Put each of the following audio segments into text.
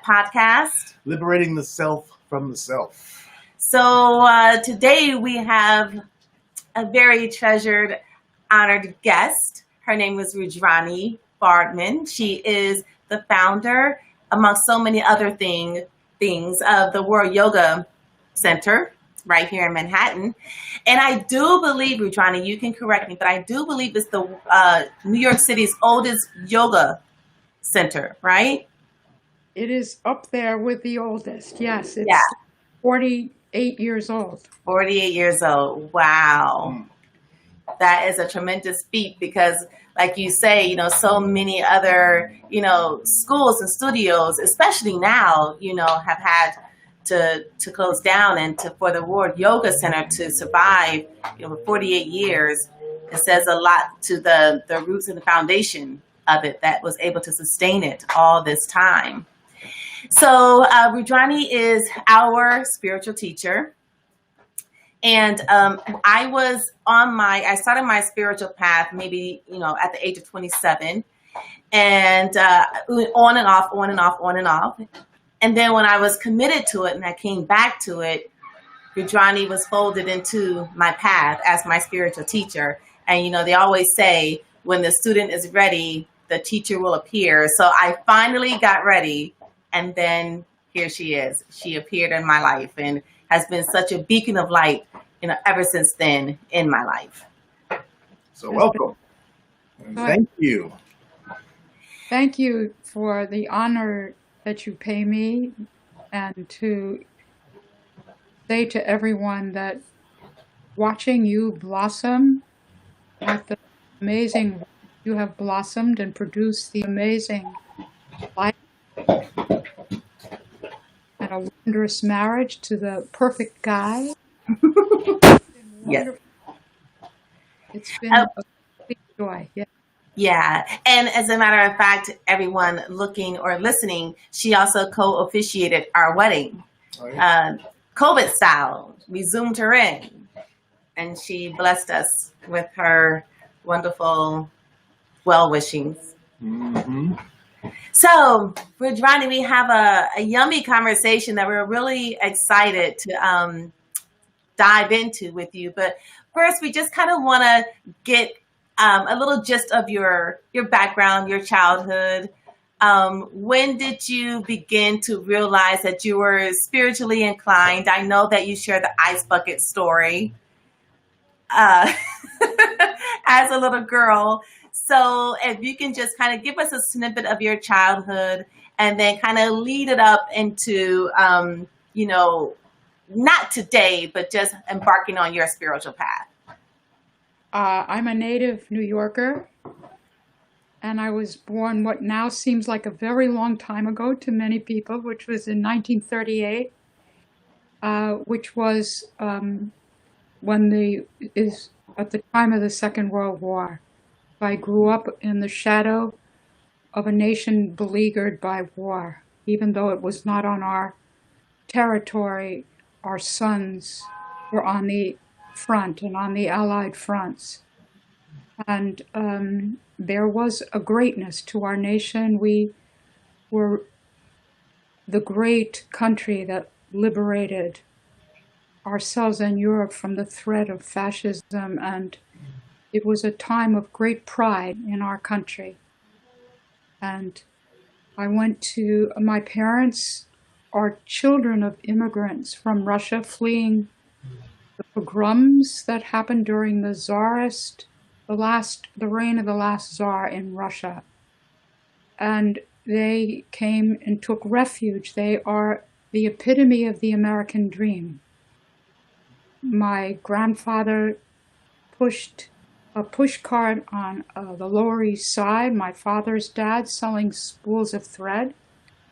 podcast. Liberating the self from the self. So today we have a very treasured, honored guest. Her name is RUDRANI FARBMAN. She is the founder, amongst so many other things, of the World Yoga Center right here in Manhattan. And I do believe, RUDRANI, you can correct me, but I do believe it's the New York City's oldest yoga center, right? It is up there with the oldest. Yes, it's Yeah. 48 years old. 48 years old. Wow. That is a tremendous feat because, like you say, so many other, schools and studios, especially now, have had to close down, and for the World Yoga Center to survive, for 48 years, it says a lot to the roots and the foundation of it that was able to sustain it all this time. So RUDRANI is our spiritual teacher. And I started my spiritual path maybe, at the age of 27, and on and off. And then when I was committed to it and I came back to it, RUDRANI was folded into my path as my spiritual teacher. And, they always say when the student is ready, the teacher will appear. So I finally got ready. And then here she is. She appeared in my life and has been such a beacon of light, ever since then in my life. So welcome. And thank you. Thank you for the honor that you pay me, and to say to everyone that watching you blossom at the amazing, you have blossomed and produced the amazing life and a wondrous marriage to the perfect guy. Yes. It's been a big joy. Yeah. Yeah. And as a matter of fact, everyone looking or listening, she also co-officiated our wedding, COVID style. We Zoomed her in, and she blessed us with her wonderful well-wishings. Mm-hmm. So, RUDRANI, we have a yummy conversation that we're really excited to dive into with you. But first, we just kind of want to get a little gist of your background, your childhood. When did you begin to realize that you were spiritually inclined? I know that you shared the ice bucket story as a little girl. So if you can just kind of give us a snippet of your childhood and then kind of lead it up into, not today, but just embarking on your spiritual path. I'm a native New Yorker, and I was born what now seems like a very long time ago to many people, which was in 1938, which was at the time of the Second World War. I grew up in the shadow of a nation beleaguered by war. Even though it was not on our territory, our sons were on the front and on the Allied fronts. And there was a greatness to our nation. We were the great country that liberated ourselves and Europe from the threat of fascism, and it was a time of great pride in our country. And my parents are children of immigrants from Russia fleeing the pogroms that happened during the reign of the last Tsar in Russia. And they came and took refuge. They are the epitome of the American dream. My grandfather pushed a push cart on the Lower East Side, my father's dad selling spools of thread,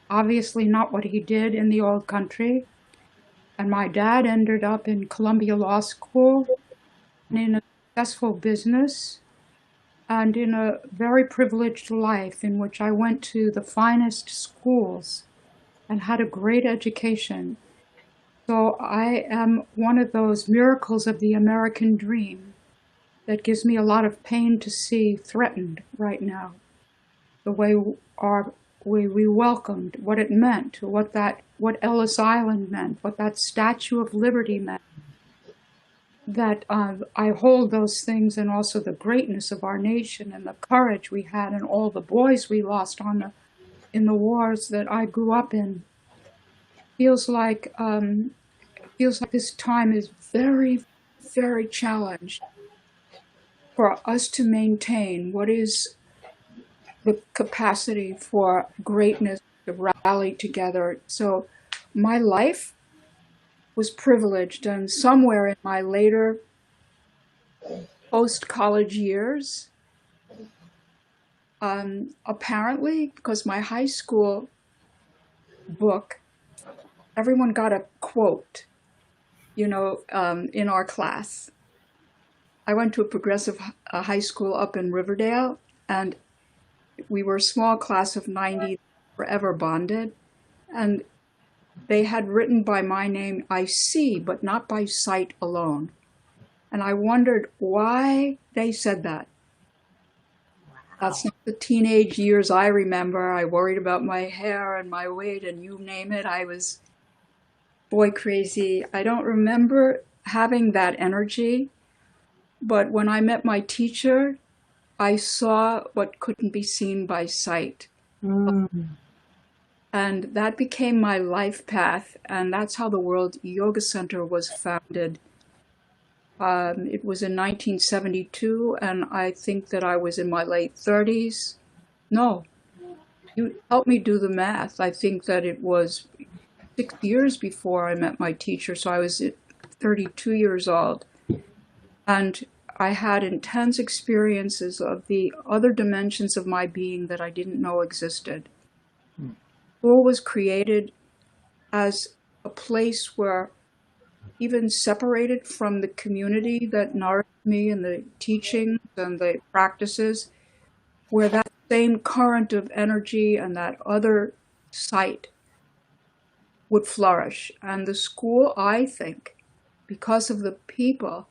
obviously not what he did in the old country. And my dad ended up in Columbia Law School and in a successful business and in a very privileged life in which I went to the finest schools and had a great education. So I am one of those miracles of the American dream that gives me a lot of pain to see threatened right now. The way our we welcomed what it meant, what Ellis Island meant, what that Statue of Liberty meant. That I hold those things, and also the greatness of our nation and the courage we had, and all the boys we lost in the wars that I grew up in. Feels like this time is very, very challenged for us to maintain what is the capacity for greatness to rally together. So my life was privileged, and somewhere in my later post-college years, apparently, because my high school book, everyone got a quote, in our class. I went to a progressive high school up in Riverdale, and we were a small class of 90, forever bonded, and they had written by my name, I see, but not by sight alone. And I wondered why they said that. That's not the teenage years I remember. I worried about my hair and my weight and you name it. I was boy crazy. I don't remember having that energy. But when I met my teacher, I saw what couldn't be seen by sight. And that became my life path. And that's how the World Yoga Center was founded. It was in 1972, and I think that I was in my late 30s. No, you helped me do the math. I think that it was 6 years before I met my teacher, so I was 32 years old. And I had intense experiences of the other dimensions of my being that I didn't know existed. School was created as a place where, even separated from the community that nourished me and the teachings and the practices, where that same current of energy and that other sight would flourish. And the school, I think, because of the people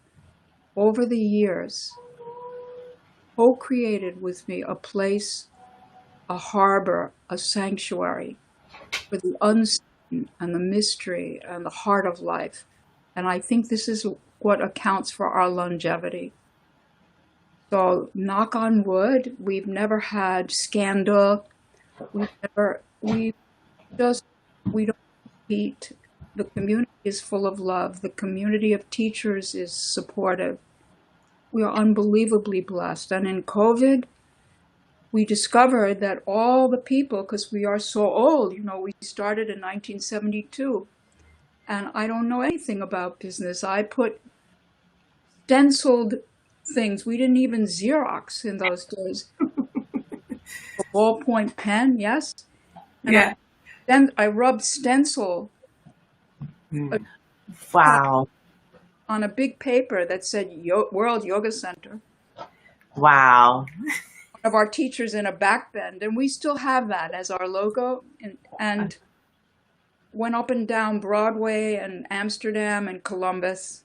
over the years, co-created with me a place, a harbor, a sanctuary for the unseen and the mystery and the heart of life. And I think this is what accounts for our longevity. So, knock on wood, we've never had scandal. We don't compete. The community is full of love. The community of teachers is supportive. We are unbelievably blessed. And in COVID, we discovered that all the people, because we are so old, we started in 1972, and I don't know anything about business. I put stenciled things. We didn't even Xerox in those days. A ballpoint pen, yes. And Yeah. then I rubbed stencil Wow. on a big paper that said World Yoga Center. Wow. One of our teachers in a back bend, and we still have that as our logo, and went up and down Broadway and Amsterdam and Columbus,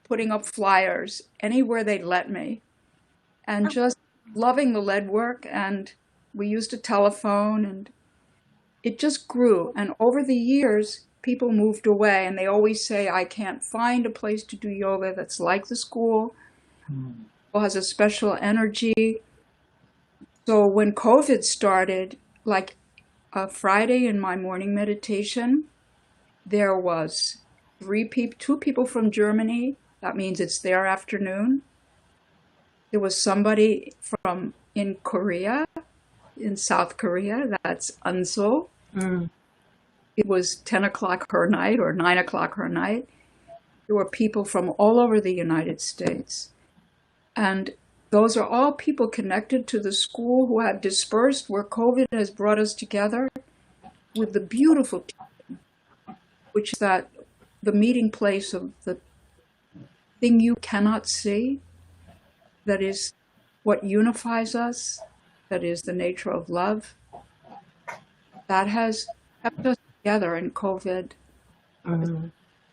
putting up flyers anywhere they'd let me, and just loving the lead work. And we used a telephone, and it just grew. And over the years, people moved away, and they always say, I can't find a place to do yoga that's like the school, or has a special energy. So when COVID started, like a Friday in my morning meditation, there was two people from Germany. That means it's their afternoon. There was somebody from in Korea, in South Korea. That's Unso. It was 10 o'clock her night or 9 o'clock her night. There were people from all over the United States. And those are all people connected to the school who have dispersed, where COVID has brought us together with the beautiful teaching, which is that the meeting place of the thing you cannot see, that is what unifies us, that is the nature of love, that has kept us together in COVID.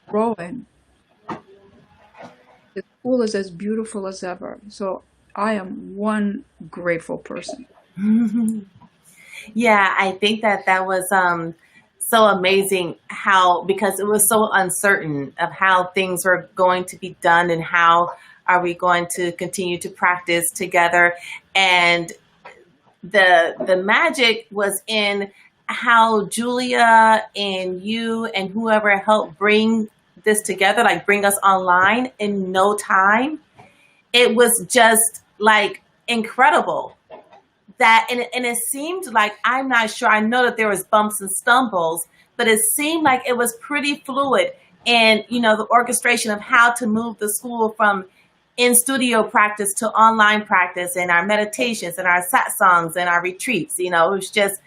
Growing. The school is as beautiful as ever. So I am one grateful person. Yeah, I think that that was so amazing how, because it was so uncertain of how things were going to be done and how are we going to continue to practice together. And the magic was in how Julia and you and whoever helped bring this together, like bring us online in no time. It was just like incredible that, and it seemed like, I'm not sure, I know that there was bumps and stumbles, but it seemed like it was pretty fluid. And the orchestration of how to move the school from in studio practice to online practice, and our meditations and our satsangs and our retreats, it was just,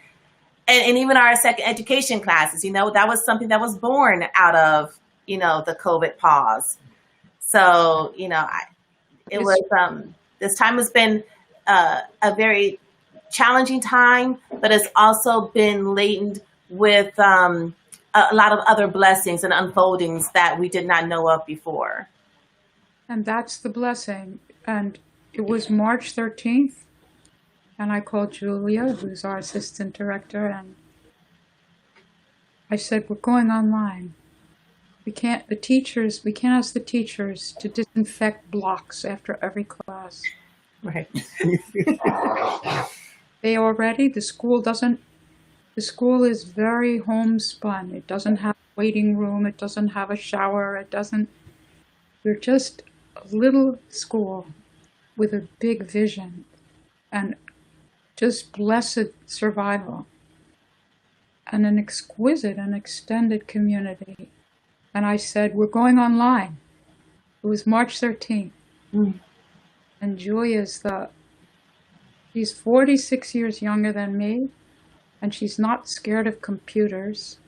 and even our second education classes, that was something that was born out of the COVID pause. So it was this time has been a very challenging time, but it's also been laden with a lot of other blessings and unfoldings that we did not know of before. And that's the blessing. And it was March 13th, and I called Julia, who's our assistant director, and I said, we're going online. We can't ask the teachers to disinfect blocks after every class. Right. They already, the school is very homespun. It doesn't have a waiting room. It doesn't have a shower. We're just a little school with a big vision and just blessed survival and an exquisite and extended community. And I said, we're going online. It was March 13th. Mm. And she's 46 years younger than me, and she's not scared of computers.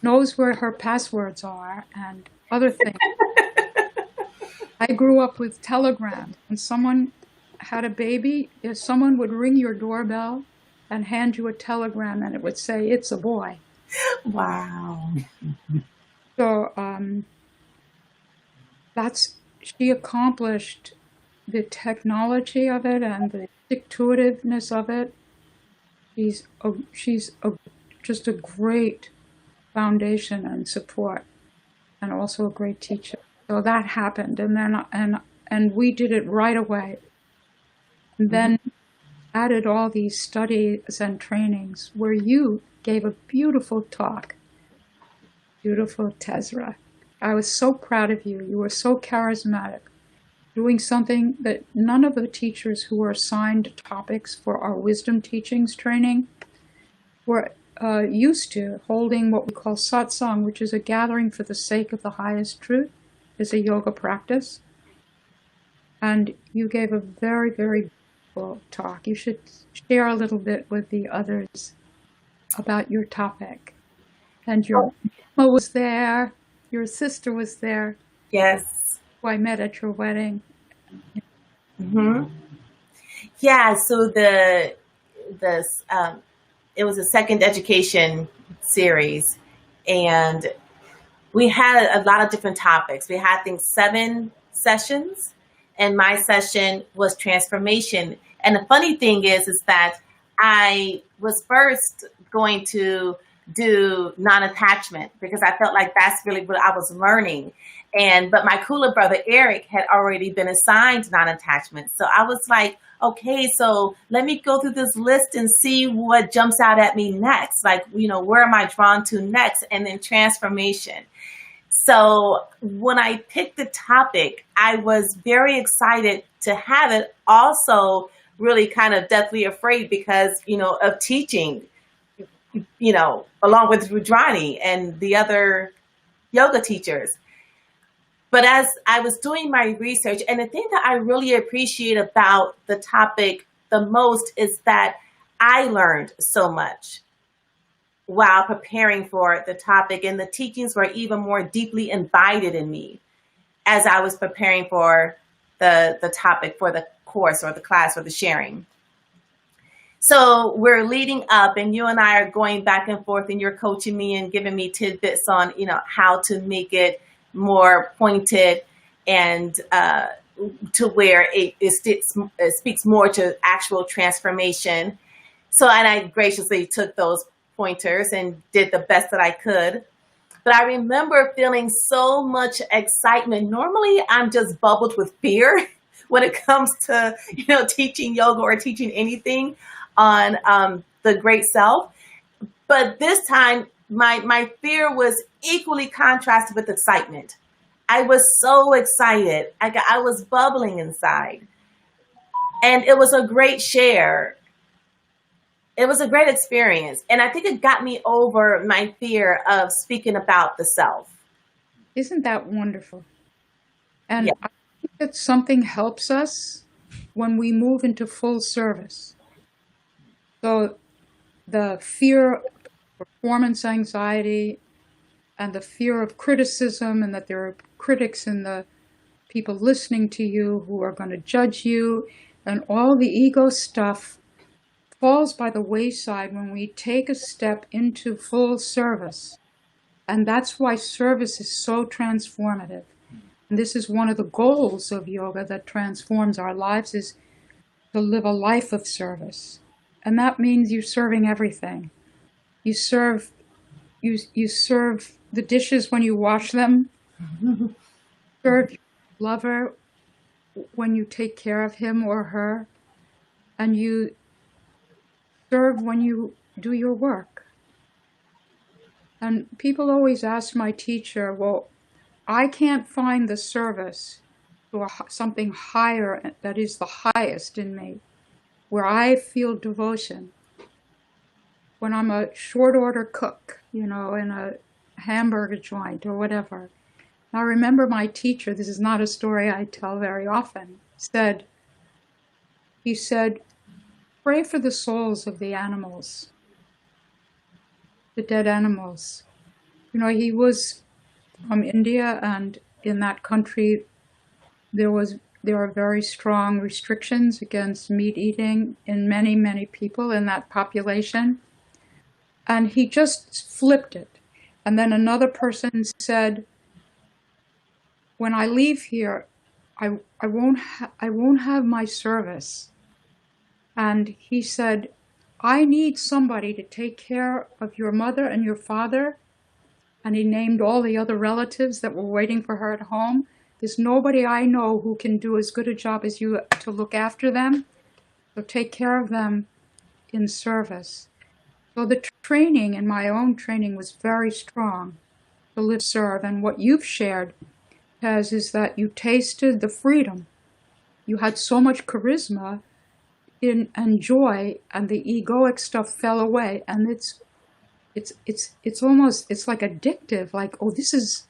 Knows where her passwords are and other things. I grew up with telegrams. When someone had a baby, if someone would ring your doorbell and hand you a telegram, and it would say, it's a boy. Wow. So she accomplished the technology of it and the stick-to-itiveness of it. She's just a great foundation and support, and also a great teacher. So that happened, and then and we did it right away. And then added all these studies and trainings where you gave a beautiful talk. Beautiful, Tezra. I was so proud of you. You were so charismatic, doing something that none of the teachers who were assigned topics for our wisdom teachings training were used to, holding what we call satsang, which is a gathering for the sake of the highest truth, is a yoga practice. And you gave a very, very beautiful talk. You should share a little bit with the others about your topic. And your mama was there, your sister was there. Yes. Who I met at your wedding. Mm-hmm. Yeah, so it was a second education series, and we had a lot of different topics. We had, I think, 7 sessions, and my session was transformation. And the funny thing is that I was first going to do non-attachment because I felt like that's really what I was learning. But my cooler brother, Eric, had already been assigned non-attachment. So I was like, okay, so let me go through this list and see what jumps out at me next. Like, where am I drawn to next? And then transformation. So when I picked the topic, I was very excited to have it, also really kind of deathly afraid because, of teaching, along with Rudrani and the other yoga teachers. But as I was doing my research, and the thing that I really appreciate about the topic the most is that I learned so much while preparing for the topic, and the teachings were even more deeply imbibed in me as I was preparing for the topic for the course or the class or the sharing. So we're leading up, and you and I are going back and forth, and you're coaching me and giving me tidbits on, how to make it more pointed and to where it speaks more to actual transformation. So, and I graciously took those pointers and did the best that I could. But I remember feeling so much excitement. Normally, I'm just bubbled with fear when it comes to, teaching yoga or teaching anything on the great self. But this time, my fear was equally contrasted with excitement. I was so excited. I was bubbling inside. And it was a great share. It was a great experience. And I think it got me over my fear of speaking about the self. Isn't that wonderful? And Yeah. I think that something helps us when we move into full service. So the fear of performance anxiety and the fear of criticism, and that there are critics in the people listening to you who are going to judge you, and all the ego stuff falls by the wayside when we take a step into full service. And that's why service is so transformative. And this is one of the goals of yoga that transforms our lives, is to live a life of service. And that means you're serving everything. You serve the dishes when you wash them. Serve your lover when you take care of him or her. And you serve when you do your work. And people always ask my teacher, well, I can't find the service to something higher that is the highest in me, where I feel devotion. When I'm a short order cook, in a hamburger joint or whatever. I remember my teacher, this is not a story I tell very often, he said, pray for the souls of the animals, the dead animals. He was from India, and in that country there are very strong restrictions against meat eating in many, many people in that population. And he just flipped it. And then another person said, when I leave here, I won't have my service. And he said, I need somebody to take care of your mother and your father. And he named all the other relatives that were waiting for her at home. There's nobody I know who can do as good a job as you to look after them. So take care of them in service. So the training, and my own training, was very strong to live serve. And what you've shared, Tez, is that you tasted the freedom. You had so much charisma and joy, and the egoic stuff fell away. And it's almost, it's like addictive. Like, oh, this is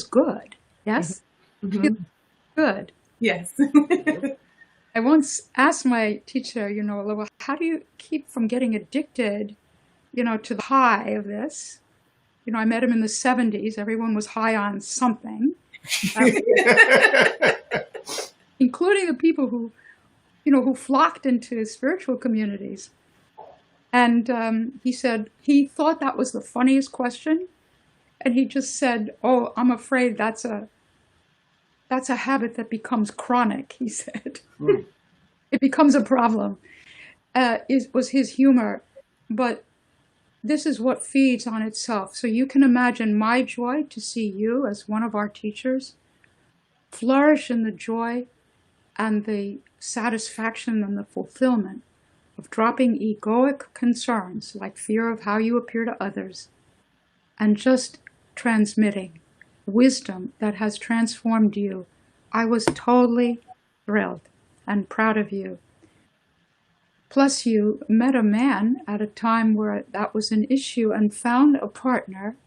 good. Yes, Mm-hmm. good. Yes. I once asked my teacher, well, how do you keep from getting addicted, to the high of this? I met him in the 70s. Everyone was high on something, including the people who flocked into spiritual communities. And he said he thought that was the funniest question. And he just said, oh, I'm afraid that's a habit that becomes chronic, he said. It becomes a problem, was his humor. But this is what feeds on itself. So you can imagine my joy to see you as one of our teachers flourish in the joy and the satisfaction and the fulfillment of dropping egoic concerns like fear of how you appear to others, and just transmitting wisdom that has transformed you. I was totally thrilled and proud of you. Plus, you met a man at a time where that was an issue and found a partner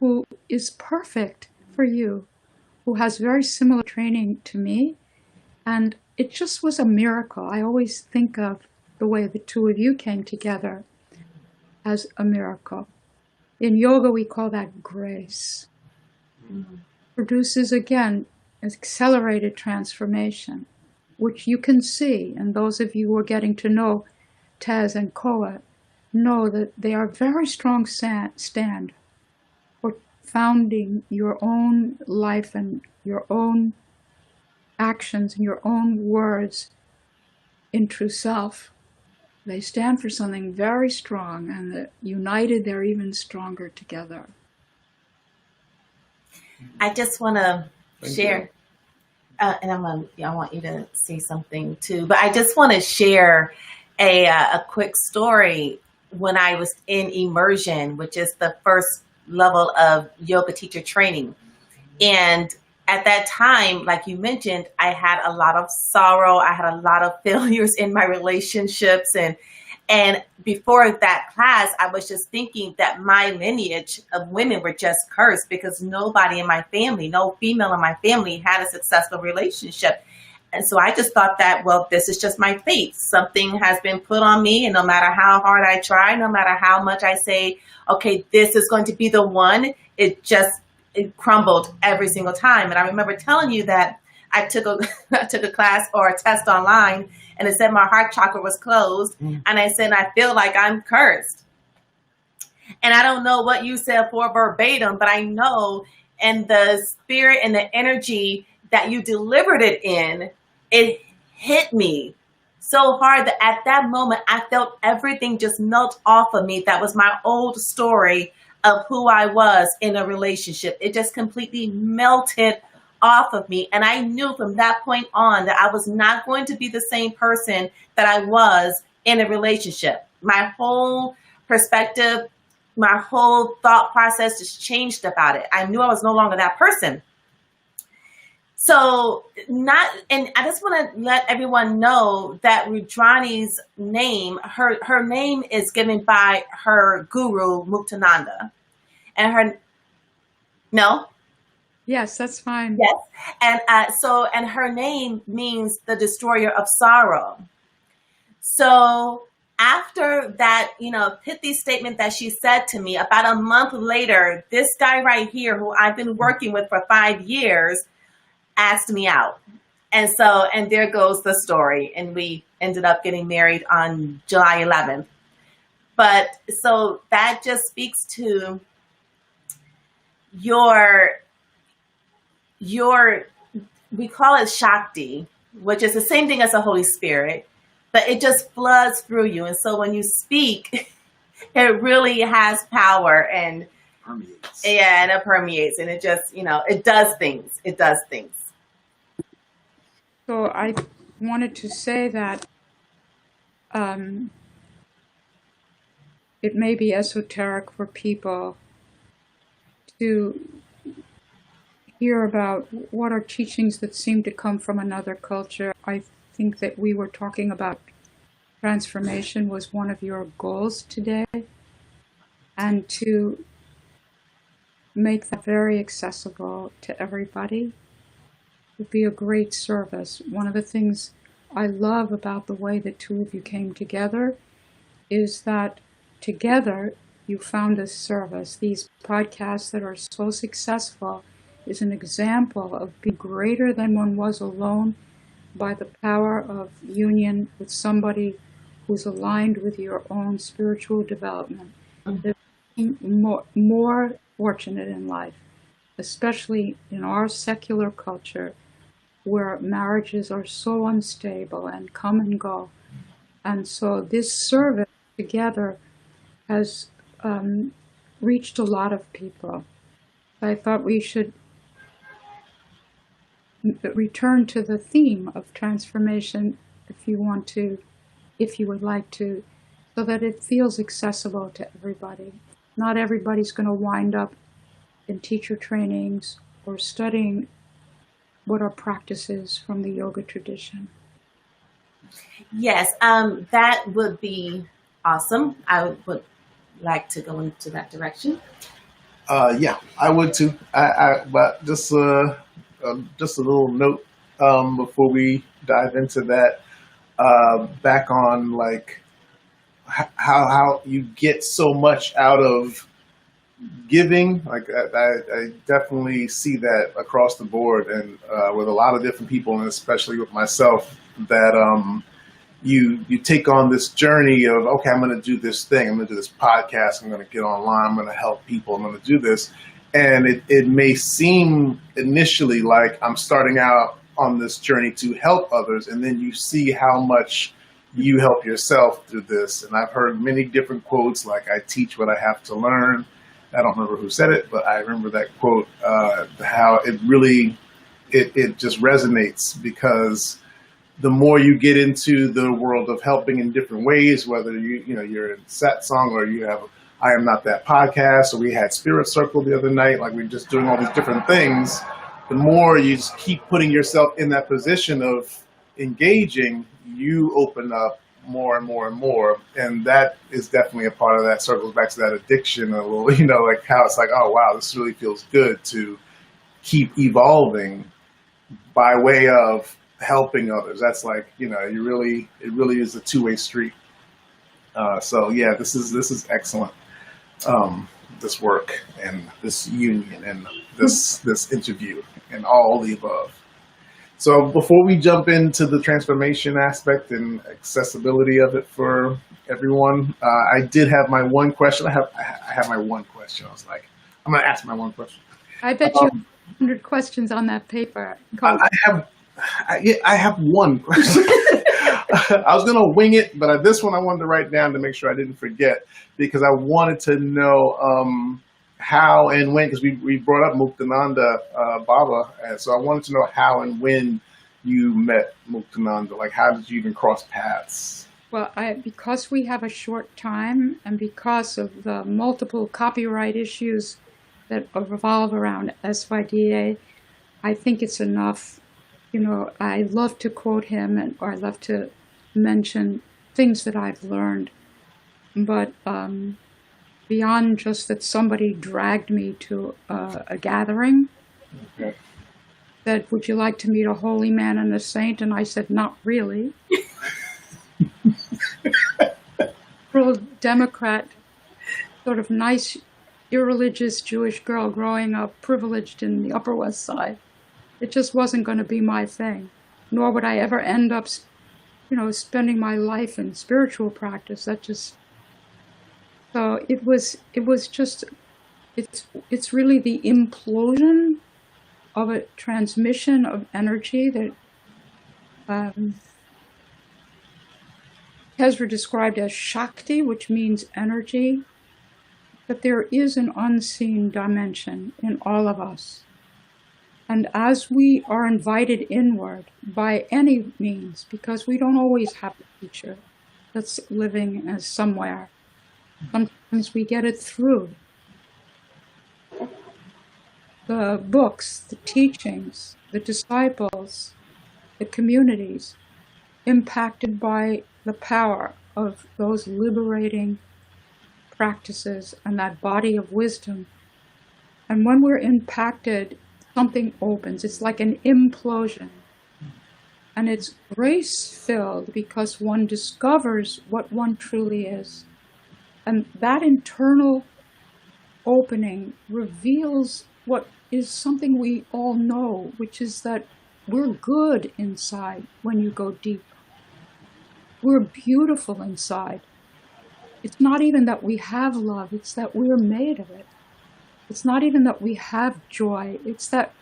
who is perfect for you, who has very similar training to me. And it just was a miracle. I always think of the way the two of you came together as a miracle. In yoga, we call that grace. Produces, again, accelerated transformation, which you can see. And those of you who are getting to know Tez and Koa know that they are very strong stand for founding your own life and your own actions and your own words in true self. They stand for something very strong, and that united, they're even stronger together. I just want to Thank share, and I want you to say something too, but I just want to share a quick story. When I was in immersion, which is the first level of yoga teacher training. And at that time, like you mentioned, I had a lot of sorrow. I had a lot of failures in my relationships. And before that class, I was just thinking that my lineage of women were just cursed because nobody in my family, no female in my family had a successful relationship. And so I just thought that, well, this is just my fate. Something has been put on me, and no matter how hard I try, no matter how much I say, okay, this is going to be the one, it crumbled every single time. And I remember telling you that I took a class or a test online, and it said my heart chakra was closed. And I said, I feel like I'm cursed. And I don't know what you said for verbatim, but I know in the spirit and the energy that you delivered it in, it hit me so hard that at that moment, I felt everything just melt off of me. That was my old story of who I was in a relationship. It just completely melted off of me. And I knew from that point on that I was not going to be the same person that I was in a relationship. My whole perspective, my whole thought process just changed about it. I knew I was no longer that person. So and I just want to let everyone know that Rudrani's name, her name is given by her guru, Muktananda. And no? Yes, that's fine. Yes. And her name means the destroyer of sorrow. So after that, pithy statement that she said to me, about a month later, this guy right here, who I've been working with for 5 years, asked me out. And there goes the story. And we ended up getting married on July 11th. But so that just speaks to your, we call it Shakti, which is the same thing as the Holy Spirit, but it just floods through you. And so when you speak, it really has power and permeates. Yeah, and it permeates, and it just, it does things. It does things. So I wanted to say that it may be esoteric for people to hear about what are teachings that seem to come from another culture. I think that we were talking about transformation was one of your goals today, and to make that very accessible to everybody would be a great service. One of the things I love about the way the two of you came together is that together you found this service. These podcasts that are so successful is an example of being greater than one was alone by the power of union with somebody who's aligned with your own spiritual development. More fortunate in life, especially in our secular culture, where marriages are so unstable and come and go. And so this service together has reached a lot of people. I thought we should return to the theme of transformation if you would like to, so that it feels accessible to everybody. Not everybody's going to wind up in teacher trainings or studying what are practices from the yoga tradition. Yes, that would be awesome. I would like to go into that direction. Yeah, I would too. But just a little note before we dive into that. Back on like how you get so much out of giving. Like I definitely see that across the board, and with a lot of different people, and especially with myself, that you take on this journey of, okay, I'm going to do this thing. I'm going to do this podcast. I'm going to get online. I'm going to help people. I'm going to do this. And it may seem initially like I'm starting out on this journey to help others. And then you see how much you help yourself through this. And I've heard many different quotes, like I teach what I have to learn. I don't remember who said it, but I remember that quote, how it really, it just resonates, because the more you get into the world of helping in different ways, whether you're in satsang, or you have I Am Not That podcast, or we had Spirit Circle the other night, like we're just doing all these different things, the more you just keep putting yourself in that position of engaging, you open up more and more and more. And that is definitely a part of that. Circles back to that addiction a little, like how it's like, oh wow, this really feels good to keep evolving by way of helping others. That's like, it really is a two-way street. So yeah, this is excellent. This work and this union and this interview and all the above. So before we jump into the transformation aspect and accessibility of it for everyone, I did have my one question. I have my one question. I was like, I'm going to ask my one question. I bet you 100 questions on that paper. I have one question. I was going to wing it, but this one I wanted to write down to make sure I didn't forget, because I wanted to know how and when, because we brought up Muktananda Baba, and so I wanted to know how and when you met Muktananda. Like, how did you even cross paths? Well, because we have a short time, and because of the multiple copyright issues that revolve around SYDA, I think it's enough. I love to quote him, or I love to mention things that I've learned. But beyond just that somebody dragged me to a gathering, Okay. said, would you like to meet a holy man and a saint? And I said, not really. Real Democrat, sort of nice, irreligious Jewish girl growing up privileged in the Upper West Side. It just wasn't going to be my thing, nor would I ever end up, spending my life in spiritual practice. So it was just, it's really the implosion of a transmission of energy that Tezra described as Shakti, which means energy, but there is an unseen dimension in all of us. And as we are invited inward by any means, because we don't always have a teacher that's living as somewhere, sometimes we get it through the books, the teachings, the disciples, the communities, impacted by the power of those liberating practices and that body of wisdom. And when we're impacted, something opens. It's like an implosion. And it's grace-filled because one discovers what one truly is. And that internal opening reveals what is something we all know, which is that we're good inside when you go deep. We're beautiful inside. It's not even that we have love, it's that we're made of it. It's not even that we have joy, it's that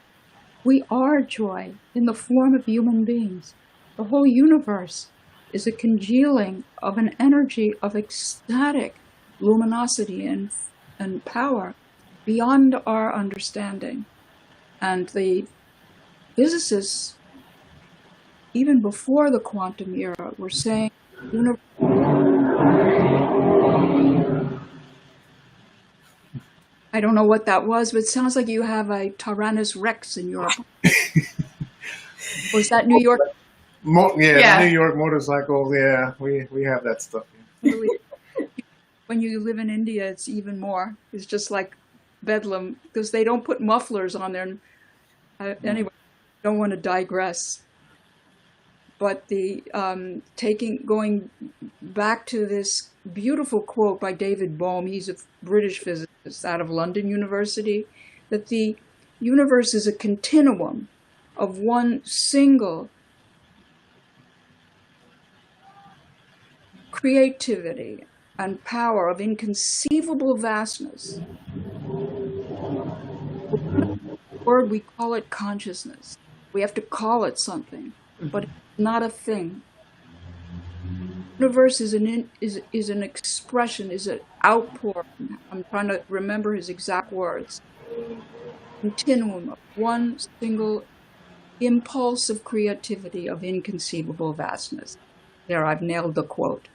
we are joy in the form of human beings. The whole universe is a congealing of an energy of ecstatic luminosity and power beyond our understanding. And the physicists, even before the quantum era, were saying, I don't know what that was, but it sounds like you have a Tyrannus Rex in your... Was that New York? Yeah. New York motorcycles. Yeah, we have that stuff. When you live in India, it's even more. It's just like Bedlam, because they don't put mufflers on there. Anyway, don't want to digress. But the going back to this beautiful quote by David Bohm, he's a British physicist out of London University, that the universe is a continuum of one single creativity and power of inconceivable vastness. Word, we call it consciousness. We have to call it something, but it's not a thing. universe is an expression, is an outpouring. I'm trying to remember his exact words. Continuum of one single impulse of creativity of inconceivable vastness. There, I've nailed the quote.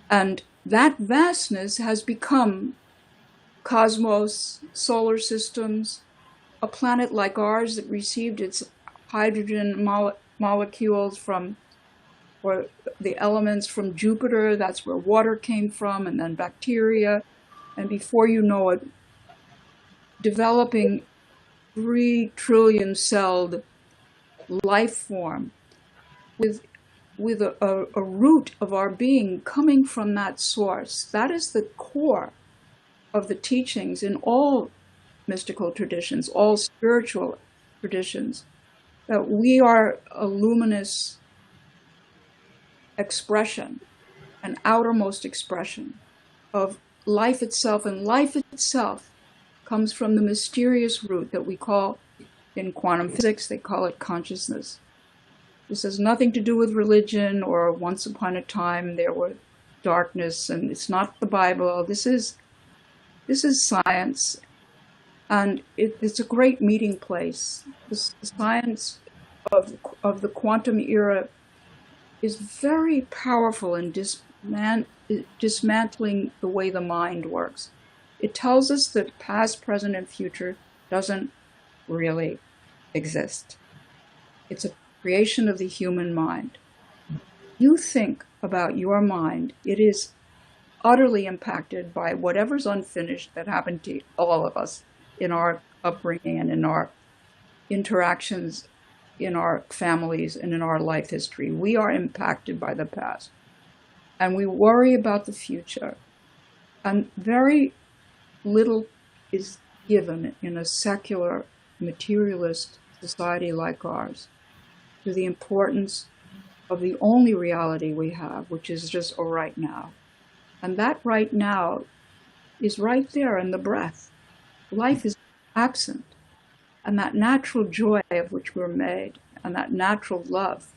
And that vastness has become cosmos, solar systems, a planet like ours that received its hydrogen molecules from, or the elements from Jupiter. That's where water came from, and then bacteria. And before you know it, developing 3 trillion celled life form with a root of our being coming from that source. That is the core of the teachings in all mystical traditions, all spiritual traditions, that we are a luminous expression, an outermost expression of life itself, and life itself comes from the mysterious root that we call, in quantum physics, they call it consciousness. This has nothing to do with religion or once upon a time there were darkness, and it's not the Bible. This is science, and it's a great meeting place. The science of the quantum era is very powerful in dismantling the way the mind works. It tells us that past, present, and future doesn't really exist. It's a creation of the human mind. You think about your mind, it is utterly impacted by whatever's unfinished that happened to all of us in our upbringing and in our interactions in our families and in our life history. We are impacted by the past, and we worry about the future. And very little is given in a secular, materialist society like ours to the importance of the only reality we have, which is just a right now. And that right now is right there in the breath. Life is absent. And that natural joy of which we're made, and that natural love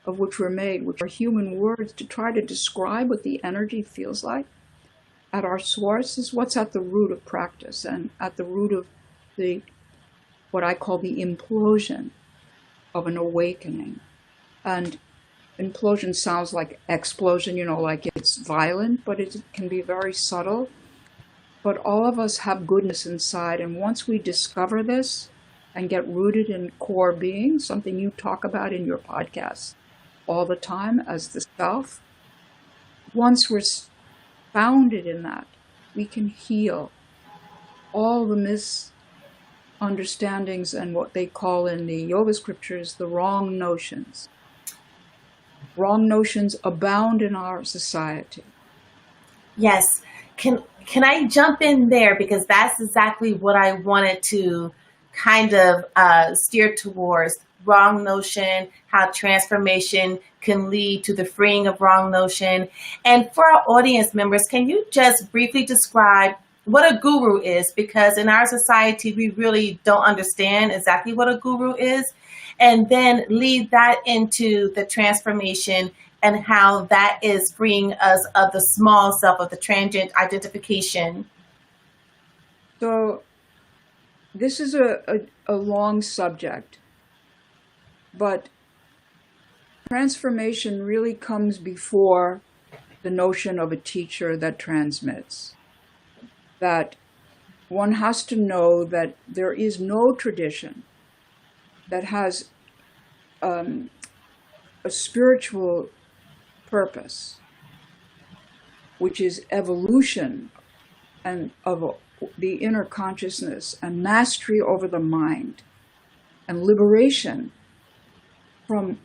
of which we're made, which are human words to try to describe what the energy feels like at our source, is what's at the root of practice and at the root of what I call the implosion of an awakening. And implosion sounds like explosion, like it's violent, but it can be very subtle. But all of us have goodness inside, and once we discover this and get rooted in core being, something you talk about in your podcasts all the time as the self, once we're founded in that, we can heal all the misunderstandings and what they call in the yoga scriptures the wrong notions. Wrong notions abound in our society. Yes. Can I jump in there? Because that's exactly what I wanted to kind of steer towards. Wrong notion, how transformation can lead to the freeing of wrong notion. And for our audience members, can you just briefly describe what a guru is? Because in our society, we really don't understand exactly what a guru is. And then lead that into the transformation and how that is freeing us of the small self, of the transient identification. So this is a long subject, but transformation really comes before the notion of a teacher that transmits. That one has to know that there is no tradition that has a spiritual purpose, which is evolution and of the inner consciousness and mastery over the mind and liberation from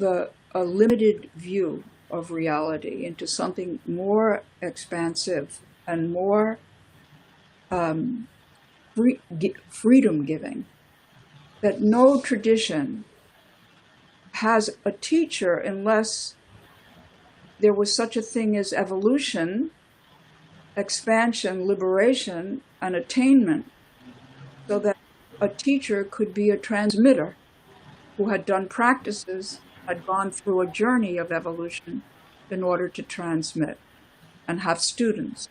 a limited view of reality into something more expansive and more freedom giving. That no tradition has a teacher unless there was such a thing as evolution, expansion, liberation, and attainment, so that a teacher could be a transmitter who had done practices, had gone through a journey of evolution, in order to transmit and have students.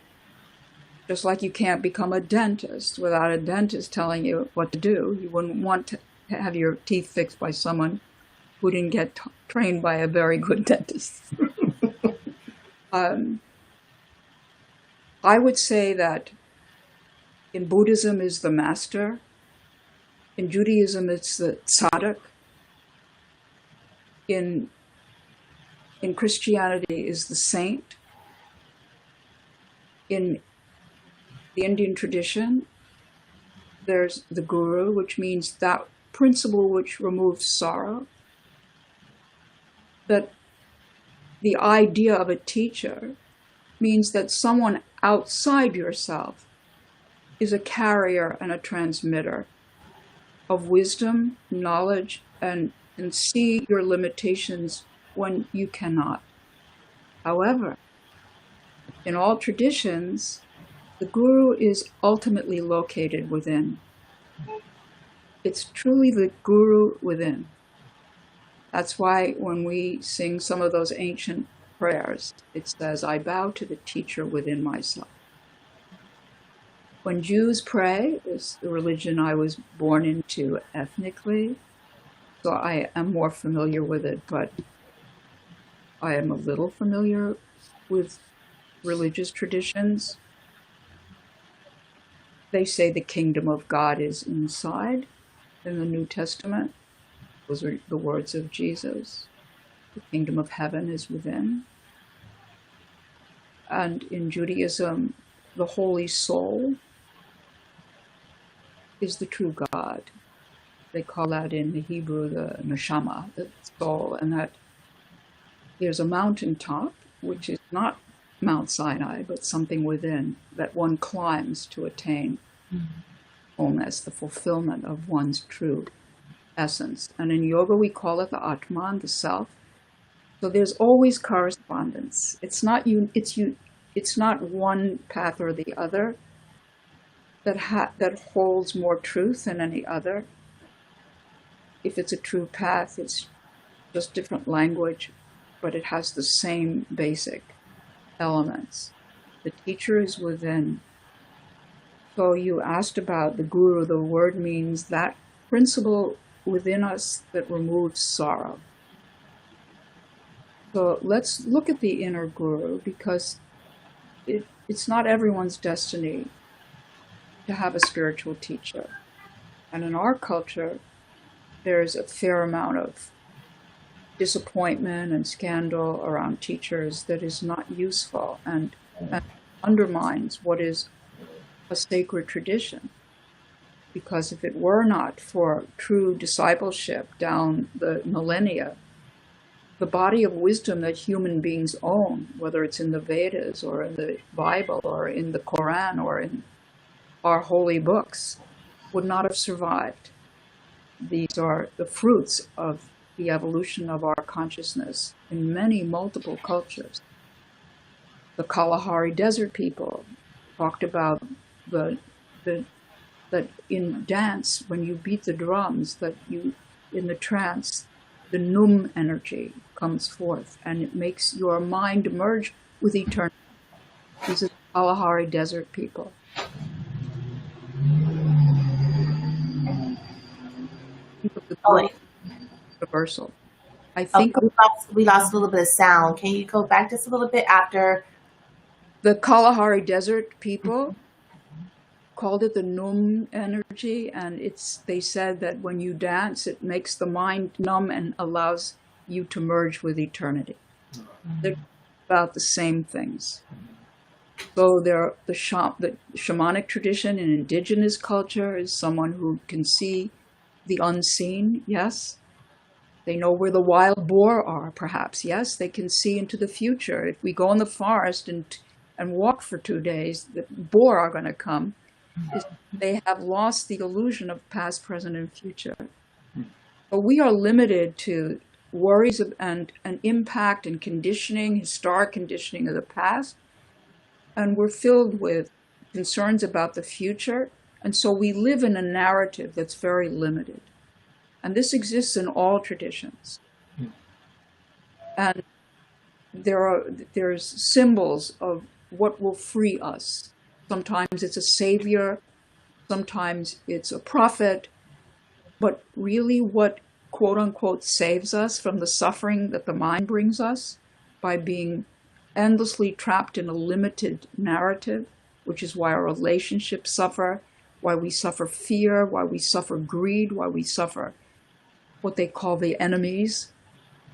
Just like you can't become a dentist without a dentist telling you what to do. You wouldn't want to have your teeth fixed by someone who didn't get trained by a very good dentist. I would say that in Buddhism is the master. In Judaism, it's the tzaddik. In Christianity is the saint. In the Indian tradition, there's the guru, which means that principle which removes sorrow. That the idea of a teacher means that someone outside yourself is a carrier and a transmitter of wisdom, knowledge, and see your limitations when you cannot. However, in all traditions, the guru is ultimately located within. It's truly the guru within. That's why when we sing some of those ancient prayers, it says, I bow to the teacher within myself. When Jews pray, is the religion I was born into ethnically, so I am more familiar with it, but I am a little familiar with religious traditions. They say the kingdom of God is inside in the New Testament. Those are the words of Jesus. The kingdom of heaven is within. And in Judaism, the holy soul is the true God. They call that in the Hebrew the neshama, the soul, and that there's a mountaintop, which is not Mount Sinai, but something within that one climbs to attain wholeness, the fulfillment of one's true essence. And in yoga, we call it the Atman, the self. So there's always correspondence. It's not one path or the other that holds more truth than any other. If it's a true path, it's just different language, but it has the same basic elements. The teacher is within. So you asked about the guru. The word means that principle within us that removes sorrow. So let's look at the inner guru, because it's not everyone's destiny to have a spiritual teacher. And in our culture, there's a fair amount of disappointment and scandal around teachers that is not useful and undermines what is a sacred tradition. Because if it were not for true discipleship down the millennia, the body of wisdom that human beings own, whether it's in the Vedas or in the Bible or in the Quran or in our holy books, would not have survived. These are the fruits of the evolution of our consciousness in many multiple cultures. The Kalahari Desert people talked about that in dance, when you beat the drums, that you, in the trance, the Num energy comes forth and it makes your mind merge with eternity. These are the Kalahari Desert people. Universal. I think we lost a little bit of sound. Can you go back just a little bit after? The Kalahari Desert people called it the Num energy, and they said that when you dance, it makes the mind numb and allows you to merge with eternity. They're about the same things. So the shamanic tradition in indigenous culture is someone who can see the unseen, yes. They know where the wild boar are, perhaps, yes. They can see into the future. If we go in the forest and walk for 2 days, the boar are going to come. They have lost the illusion of past, present, and future. But we are limited to worries and impact and conditioning, historic conditioning of the past. And we're filled with concerns about the future. And so we live in a narrative that's very limited. And this exists in all traditions. And there's symbols of what will free us. Sometimes it's a savior, sometimes it's a prophet, but really what quote unquote saves us from the suffering that the mind brings us by being endlessly trapped in a limited narrative, which is why our relationships suffer, why we suffer fear, why we suffer greed, why we suffer what they call the enemies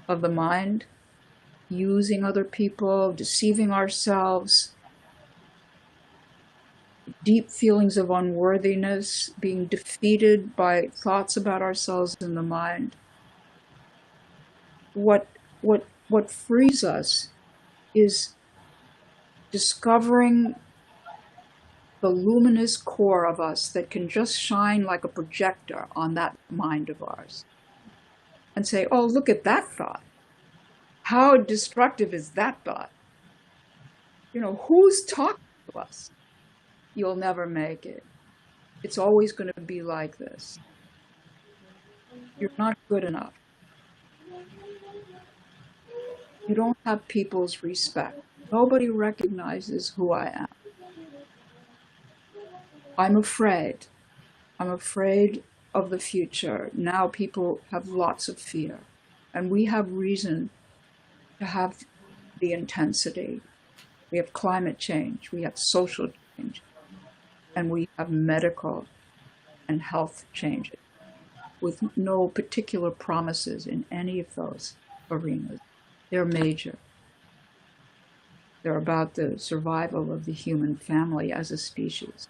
of the mind, using other people, deceiving ourselves, deep feelings of unworthiness, being defeated by thoughts about ourselves in the mind. What frees us is discovering the luminous core of us that can just shine like a projector on that mind of ours and say, oh, look at that thought. How destructive is that thought? Who's talking to us? You'll never make it. It's always going to be like this. You're not good enough. You don't have people's respect. Nobody recognizes who I am. I'm afraid. I'm afraid of the future. Now people have lots of fear, and we have reason to have the intensity. We have climate change, we have social change, and we have medical and health changes with no particular promises in any of those arenas. They're major. They're about the survival of the human family as a species,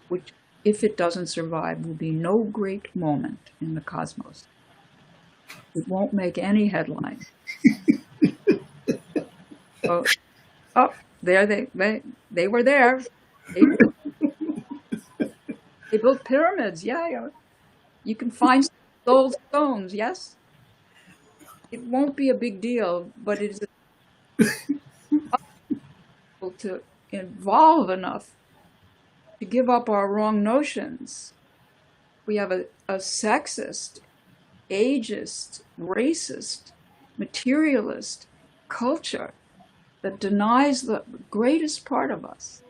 which, if it doesn't survive, will be no great moment in the cosmos. It won't make any headlines. There they were there. They built pyramids. Yeah. You can find old stones. Yes. It won't be a big deal, but it is to evolve enough to give up our wrong notions. We have a sexist, ageist, racist, materialist culture that denies the greatest part of us.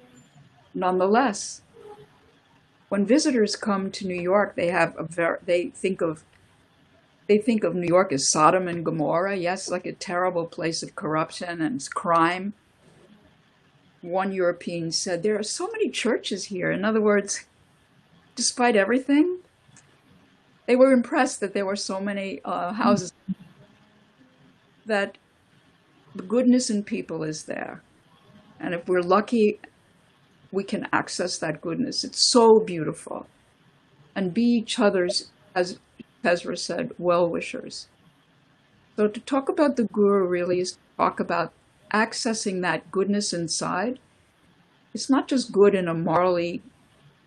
Nonetheless, when visitors come to New York, they think of New York as Sodom and Gomorrah. Yes, like a terrible place of corruption and crime. One European said, there are so many churches here. In other words, despite everything, they were impressed that there were so many houses, that the goodness in people is there. And if we're lucky, we can access that goodness. It's so beautiful. And be each other's, as Tezra said, well-wishers. So to talk about the Guru really is to talk about accessing that goodness inside. It's not just good in a morally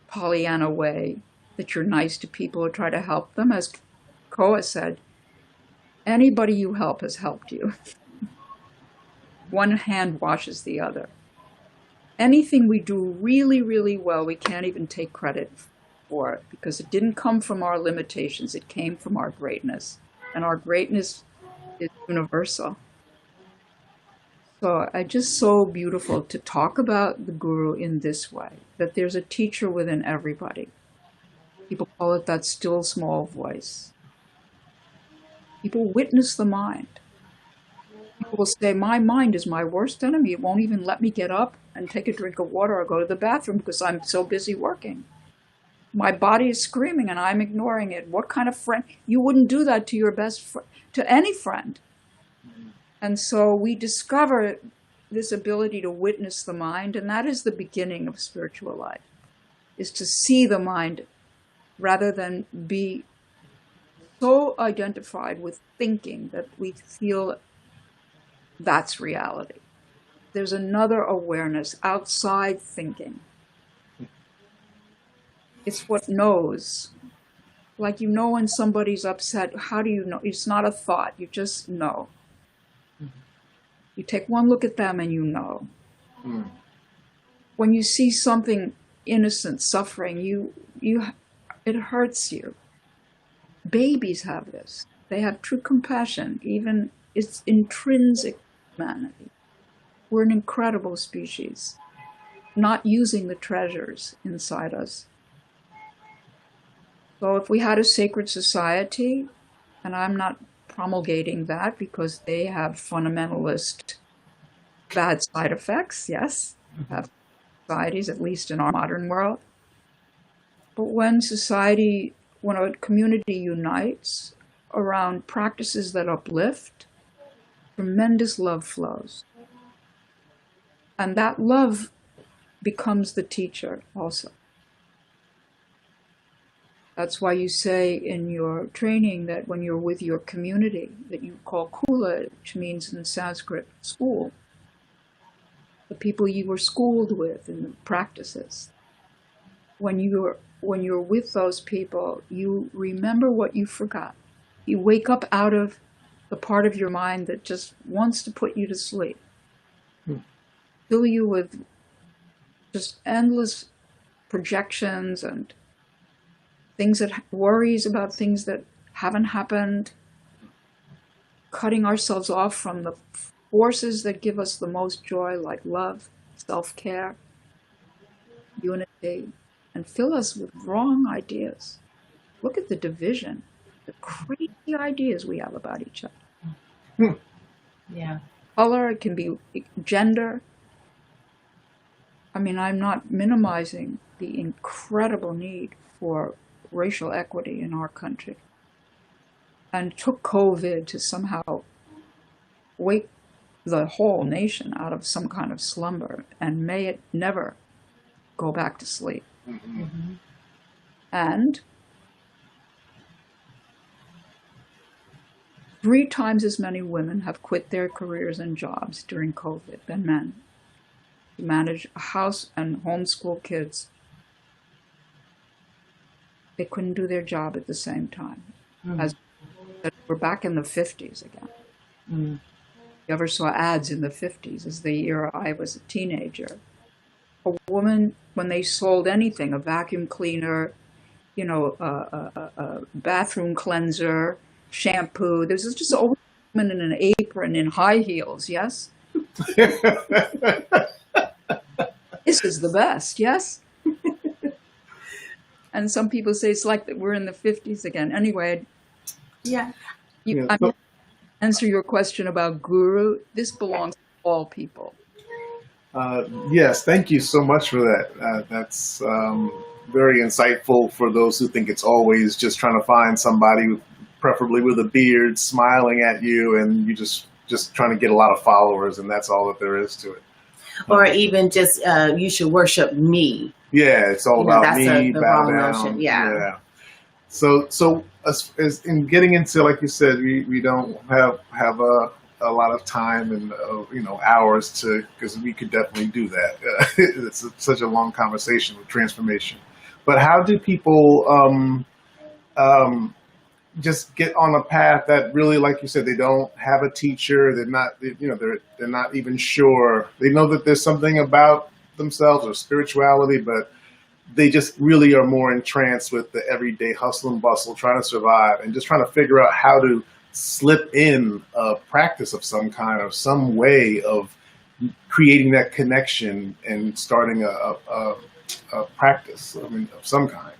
Pollyanna way, that you're nice to people or try to help them. As Koa said, anybody you help has helped you. One hand washes the other. Anything we do really, really well, we can't even take credit for it because it didn't come from our limitations. It came from our greatness. And our greatness is universal. So it's just so beautiful to talk about the Guru in this way, that there's a teacher within everybody. People call it that still small voice. People witness the mind. People will say, my mind is my worst enemy. It won't even let me get up and take a drink of water or go to the bathroom because I'm so busy working. My body is screaming and I'm ignoring it. What kind of friend? You wouldn't do that to your best friend, to any friend. And so we discover this ability to witness the mind, and that is the beginning of spiritual life, is to see the mind rather than be so identified with thinking that we feel that's reality. There's another awareness outside thinking. It's what knows. Like when somebody's upset, how do you know? It's not a thought, you just know. You take one look at them and you know. When you see something innocent suffering, it hurts you. Babies have this. They have true compassion. Even it's intrinsic humanity. We're an incredible species, not using the treasures inside us. So if we had a sacred society, and I'm not promulgating that because they have fundamentalist bad side effects, yes, have societies, at least in our modern world. But when a community unites around practices that uplift, tremendous love flows. And that love becomes the teacher also. That's why you say in your training that when you're with your community, that you call Kula, which means in Sanskrit, school, the people you were schooled with and the practices. When you're with those people, you remember what you forgot. You wake up out of the part of your mind that just wants to put you to sleep. Fill you with just endless projections and worries about things that haven't happened, cutting ourselves off from the forces that give us the most joy, like love, self-care, unity, and fill us with wrong ideas. Look at the division, the crazy ideas we have about each other. Yeah. Color, it can be gender. I mean, I'm not minimizing the incredible need for racial equity in our country. And it took COVID to somehow wake the whole nation out of some kind of slumber, and may it never go back to sleep. Mm-hmm. And 3 times as many women have quit their careers and jobs during COVID than men to manage a house and homeschool kids. They couldn't do their job at the same time. As we're back in the 50s again. Mm. You ever saw ads in the 50s, as the year I was a teenager? A woman, when they sold anything, a vacuum cleaner, a bathroom cleanser, shampoo, there's just always a woman in an apron in high heels, yes? This is the best, yes? And some people say it's like that we're in the 50s again. Anyway, yeah. I'm going to answer your question about guru. This belongs to all people. Yes, thank you so much for that. That's very insightful for those who think it's always just trying to find somebody, preferably with a beard, smiling at you, and you just trying to get a lot of followers, and that's all that there is to it. Or even just, you should worship me. Yeah, it's all about that's me, the bow wrong down. notion. Yeah. So as in getting into, like you said, we don't have a lot of time and hours to, because we could definitely do that. It's such a long conversation with transformation. But how do people just get on a path that really, like you said, they don't have a teacher, they're not even sure. They know that there's something about themselves or spirituality, but they just really are more entranced with the everyday hustle and bustle, trying to survive and just trying to figure out how to slip in a practice of some kind, or some way of creating that connection and starting a practice, of some kind.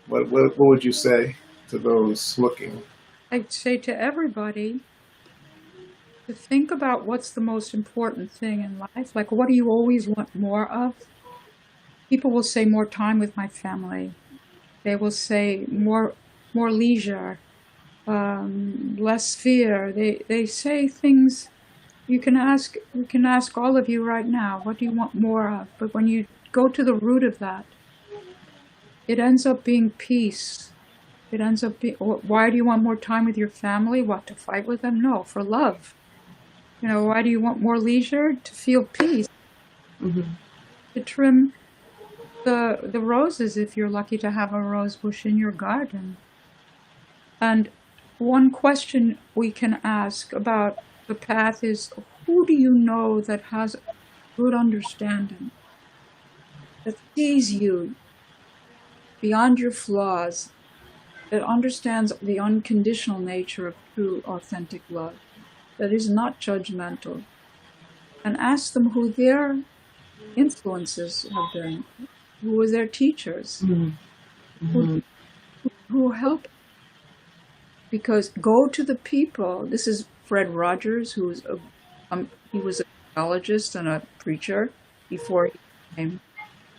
What would you say to those looking? I'd say to everybody to think about what's the most important thing in life. Like, what do you always want more of? People will say more time with my family. They will say more leisure, less fear. They say things. You can ask all of you right now, what do you want more of? But when you go to the root of that, it ends up being peace. It ends up being, why do you want more time with your family? What, to fight with them? No, for love. Why do you want more leisure? To feel peace. Mm-hmm. To trim the roses, if you're lucky to have a rose bush in your garden. And one question we can ask about the path is, who do you know that has good understanding, that sees you beyond your flaws, that understands the unconditional nature of true, authentic love? that is not judgmental, and ask them who their influences have been, who were their teachers, who helped. Because go to the people. This is Fred Rogers, he was a theologist and a preacher before he became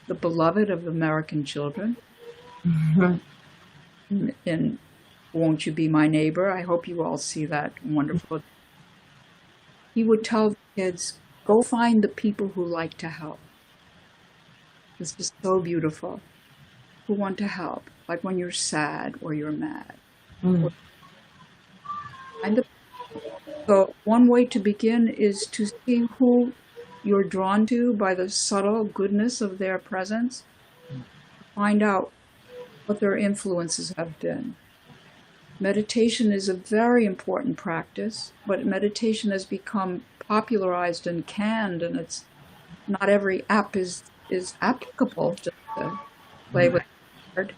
the beloved of American children. In Won't You Be My Neighbor? I hope you all see that wonderful. He would tell the kids, go find the people who like to help. This is so beautiful. Who want to help, like when you're sad or you're mad. So one way to begin is to see who you're drawn to by the subtle goodness of their presence. Find out what their influences have been. Meditation is a very important practice, but meditation has become popularized and canned, and it's not every app is applicable to play with the word.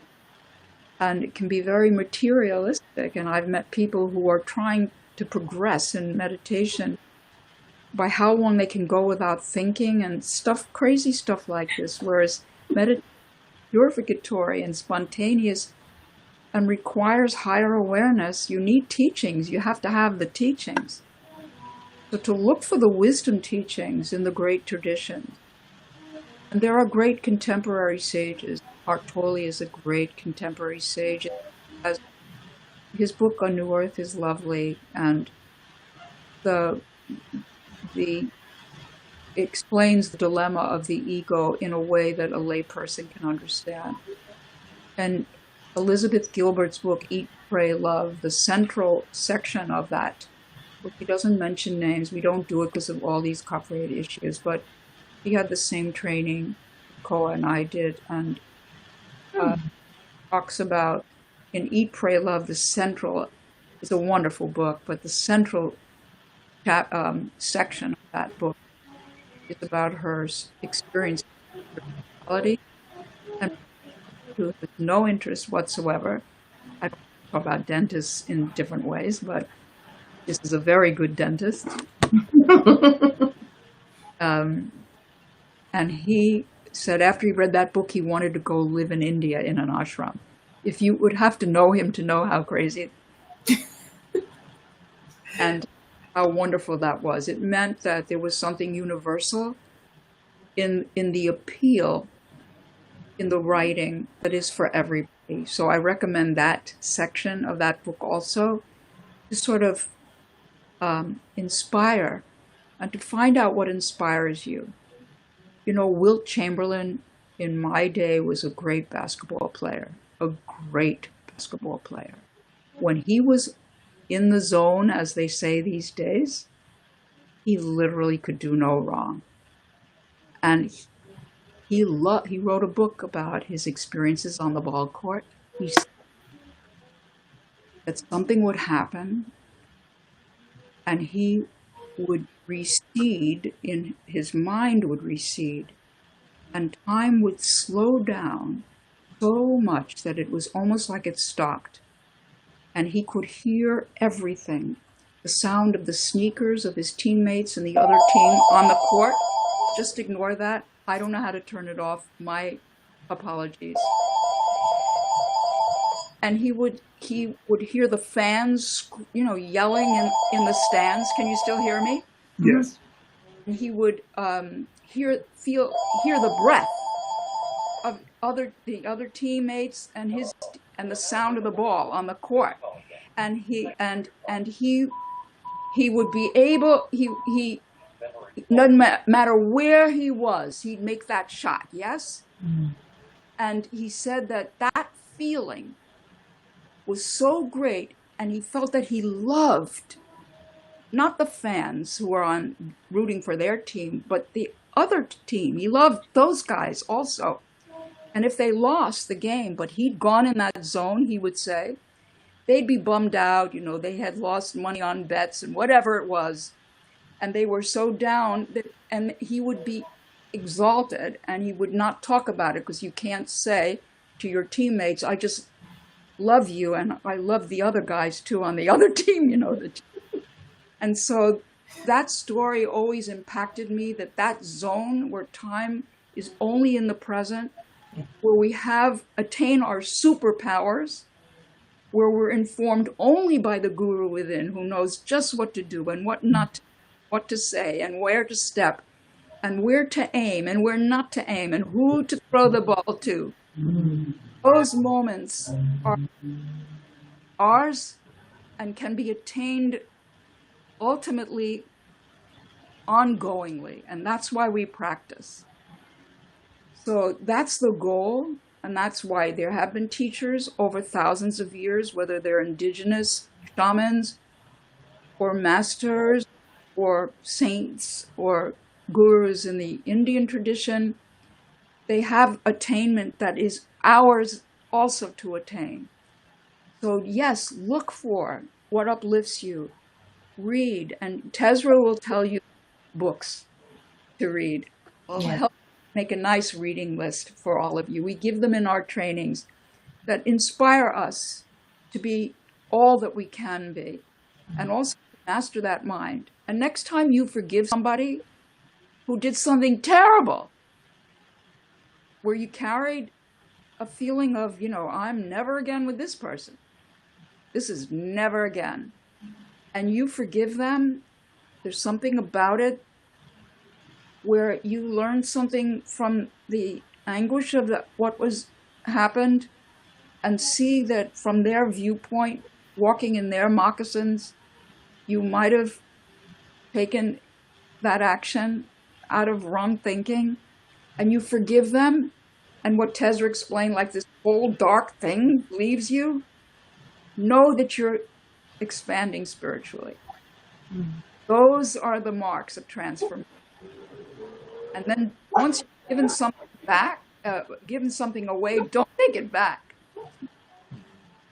And it can be very materialistic, and I've met people who are trying to progress in meditation by how long they can go without thinking and stuff, crazy stuff like this, whereas meditation is purificatory and spontaneous and requires higher awareness. You need teachings. You have to have the teachings. So to look for the wisdom teachings in the great traditions. And there are great contemporary sages. Eckhart Tolle is a great contemporary sage. His book on New Earth is lovely, and it explains the dilemma of the ego in a way that a layperson can understand. And Elizabeth Gilbert's book, Eat, Pray, Love, the central section of that book, he doesn't mention names. We don't do it because of all these copyright issues, but he had the same training Koa and I did, and talks about in Eat, Pray, Love, the central, it's a wonderful book, but the central section of that book is about her experience with spirituality, and who has no interest whatsoever. I don't talk about dentists in different ways, but this is a very good dentist. And he said after he read that book, he wanted to go live in India in an ashram. If you would have to know him to know how crazy and how wonderful that was. It meant that there was something universal in the appeal, in the writing that is for everybody. So I recommend that section of that book also to sort of inspire and to find out what inspires you. You know, Wilt Chamberlain in my day was a great basketball player, a great basketball player. When he was in the zone, as they say these days, he literally could do no wrong. And he wrote a book about his experiences on the ball court. He said that something would happen and he would recede, in his mind would recede, and time would slow down so much that it was almost like it stopped. And he could hear everything, the sound of the sneakers of his teammates and the other team on the court. Just ignore that. I don't know how to turn it off. My apologies. And he would hear the fans, yelling in the stands. Can you still hear me? Yes. And he would hear the breath of the other teammates and the sound of the ball on the court. And he would be able, he no matter where he was, he'd make that shot. Yes. And he said that feeling was so great, and he felt that he loved not the fans who were rooting for their team, but the other team. He loved those guys also. And if they lost the game, but he'd gone in that zone, he would say, they'd be bummed out. They had lost money on bets and whatever it was. And they were so down and he would be exalted, and he would not talk about it, because you can't say to your teammates, I just love you and I love the other guys too on the other team, And so that story always impacted me, that zone where time is only in the present, where we have attained our superpowers, where we're informed only by the guru within, who knows just what to do and what not to, what to say and where to step and where to aim and where not to aim and who to throw the ball to. Those moments are ours and can be attained ultimately ongoingly, and that's why we practice. So that's the goal, and that's why there have been teachers over thousands of years, whether they're indigenous shamans or masters or saints or gurus in the Indian tradition. They have attainment that is ours also to attain. So yes, look for what uplifts you. Read, and Tezra will tell you books to read. I'll help make a nice reading list for all of you. We give them in our trainings that inspire us to be all that we can be, and also master that mind. And next time you forgive somebody who did something terrible, where you carried a feeling of, I'm never again with this person. This is never again. And you forgive them, there's something about it where you learn something from the anguish of what was happened, and see that from their viewpoint, walking in their moccasins, you might have taken that action out of wrong thinking, and you forgive them. And what Tezra explained, like this whole dark thing leaves you, know that you're expanding spiritually. Those are the marks of transformation. And then once you've given something back, given something away, don't take it back.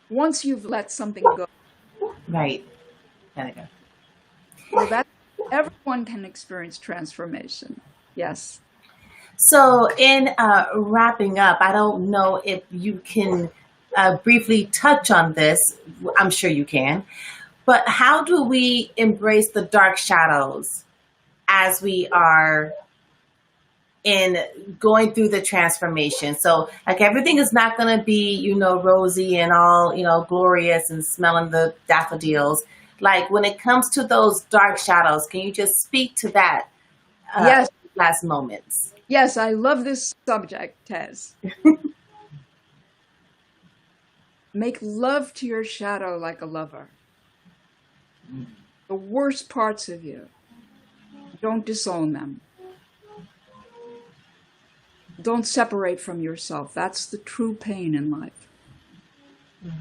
Once you've let something go. Right. Gotta go. So that everyone can experience transformation. Yes. So in wrapping up, I don't know if you can briefly touch on this. I'm sure you can. But how do we embrace the dark shadows as we are in going through the transformation? So like everything is not going to be, rosy and all, glorious and smelling the daffodils. Like when it comes to those dark shadows, can you just speak to that? Yes. Last moments. Yes, I love this subject, Tez. Make love to your shadow like a lover. The worst parts of you, don't disown them. Don't separate from yourself. That's the true pain in life. We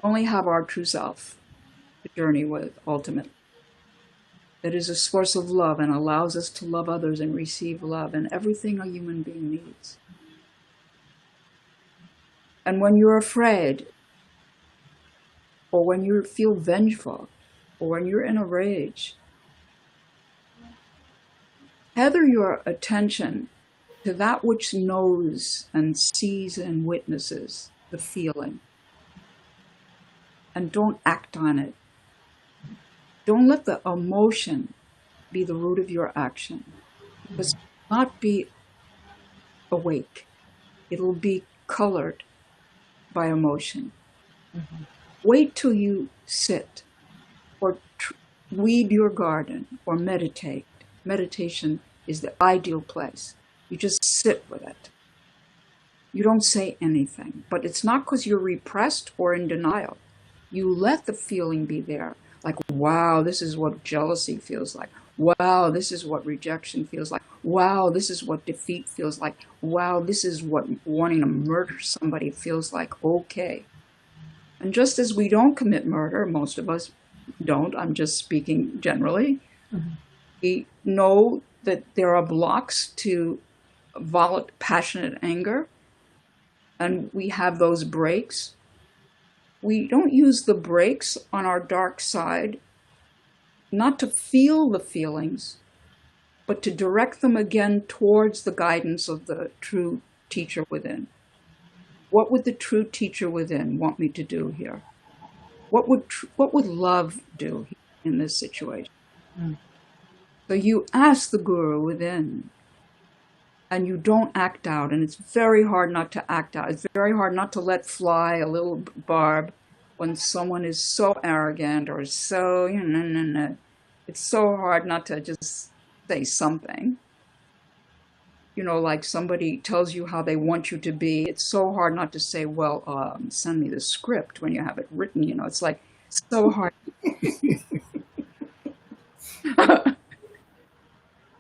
only have our true self to journey with, ultimately. That is a source of love and allows us to love others and receive love and everything a human being needs. And when you're afraid, or when you feel vengeful, or when you're in a rage, tether your attention to that which knows and sees and witnesses the feeling. And don't act on it. Don't let the emotion be the root of your action. Because it will not be awake. It'll be colored by emotion. Mm-hmm. Wait till you sit or weed your garden or meditate. Meditation is the ideal place. You just sit with it. You don't say anything. But it's not because you're repressed or in denial. You let the feeling be there. Like, wow, this is what jealousy feels like. Wow, this is what rejection feels like. Wow, this is what defeat feels like. Wow, this is what wanting to murder somebody feels like. Okay. And just as we don't commit murder, most of us don't, I'm just speaking generally, we know that there are blocks to violent, passionate anger, and we have those breaks. We don't use the brakes on our dark side, not to feel the feelings, but to direct them again towards the guidance of the true teacher within. What would the true teacher within want me to do here? What would love do in this situation? Mm. So you ask the guru within, and you don't act out. And it's very hard not to act out. It's very hard not to let fly a little barb when someone is so arrogant or so, it's so hard not to just say something. Like somebody tells you how they want you to be. It's so hard not to say, well, send me the script when you have it written. It's like so hard.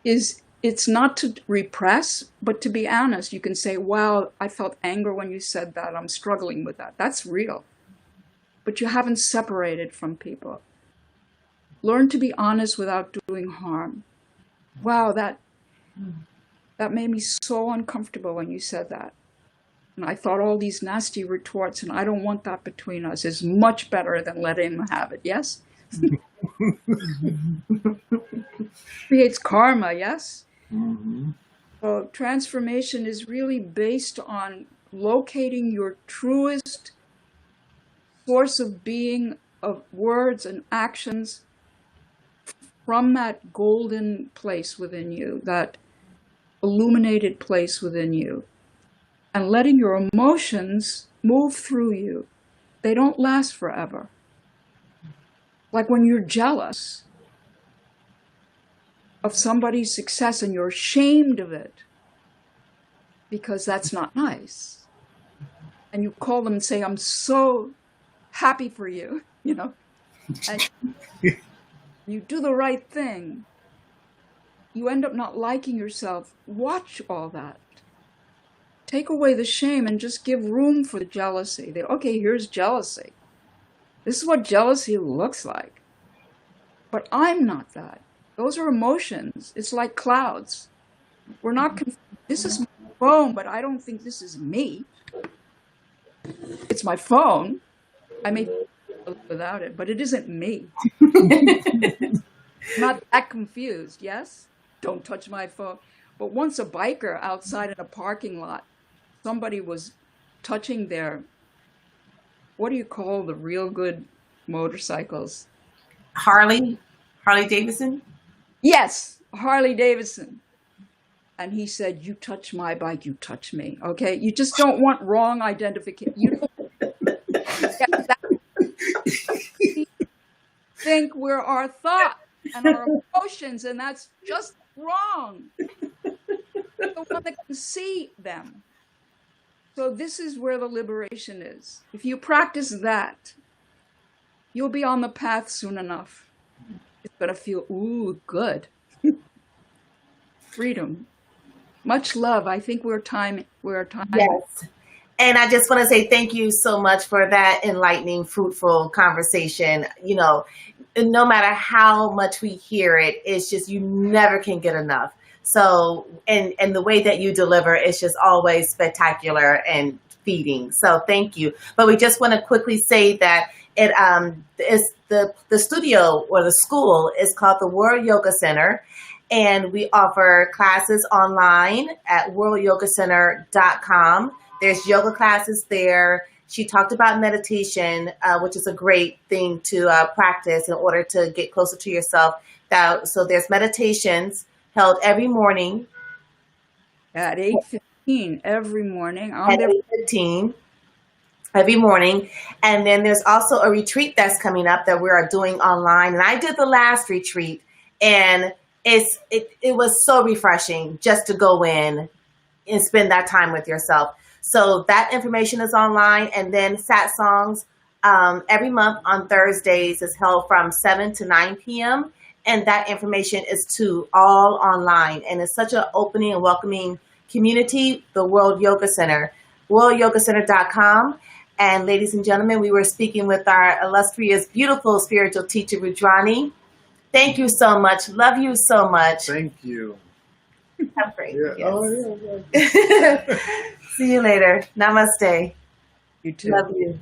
It's not to repress, but to be honest. You can say, wow, I felt anger when you said that. I'm struggling with that. That's real. But you haven't separated from people. Learn to be honest without doing harm. Wow, that made me so uncomfortable when you said that. And I thought all these nasty retorts, and I don't want that between us. Is much better than letting him have it, yes? Creates karma, yes? Mm-hmm. So transformation is really based on locating your truest source of being, of words and actions, from that golden place within you, that illuminated place within you, and letting your emotions move through you. They don't last forever. Like when you're jealous of somebody's success and you're ashamed of it because that's not nice. And you call them and say, I'm so happy for you, and you do the right thing. You end up not liking yourself. Watch all that. Take away the shame and just give room for the jealousy. Okay, here's jealousy. This is what jealousy looks like. But I'm not that. Those are emotions. It's like clouds. We're not this is my phone, but I don't think this is me. It's my phone. I may live without it, but it isn't me. Not that confused, yes? Don't touch my phone. But once a biker outside in a parking lot, somebody was touching their, what do you call the real good motorcycles? Harley Davidson? Yes, Harley Davidson. And he said, you touch my bike, you touch me. Okay? You just don't want wrong identification. You think we're our thoughts and our emotions, and that's just wrong. The one that can see them. So this is where the liberation is. If you practice that, you'll be on the path soon enough. It's going to feel, ooh, good. Freedom. Much love. I think we're time. Yes. And I just want to say thank you so much for that enlightening, fruitful conversation. No matter how much we hear it, it's just, you never can get enough. So, and the way that you deliver is just always spectacular and feeding. So thank you. But we just want to quickly say that it is the studio, or the school, is called the World Yoga Center. And we offer classes online at worldyogacenter.com. There's yoga classes there. She talked about meditation, which is a great thing to practice in order to get closer to yourself. So there's meditations held every morning. At 8:15 every morning. At 8:15 every morning. And then there's also a retreat that's coming up that we are doing online. And I did the last retreat, and it was so refreshing just to go in and spend that time with yourself. So that information is online. And then Satsangs every month on Thursdays is held from 7 to 9 p.m. And that information is too all online. And it's such an opening and welcoming community, the World Yoga Center, worldyogacenter.com. And ladies and gentlemen, we were speaking with our illustrious, beautiful spiritual teacher, Rudrani. Thank you so much. Love you so much. Thank you. Have a great Yeah. Yes. Oh, yeah. See you later. Namaste. You too. Love you.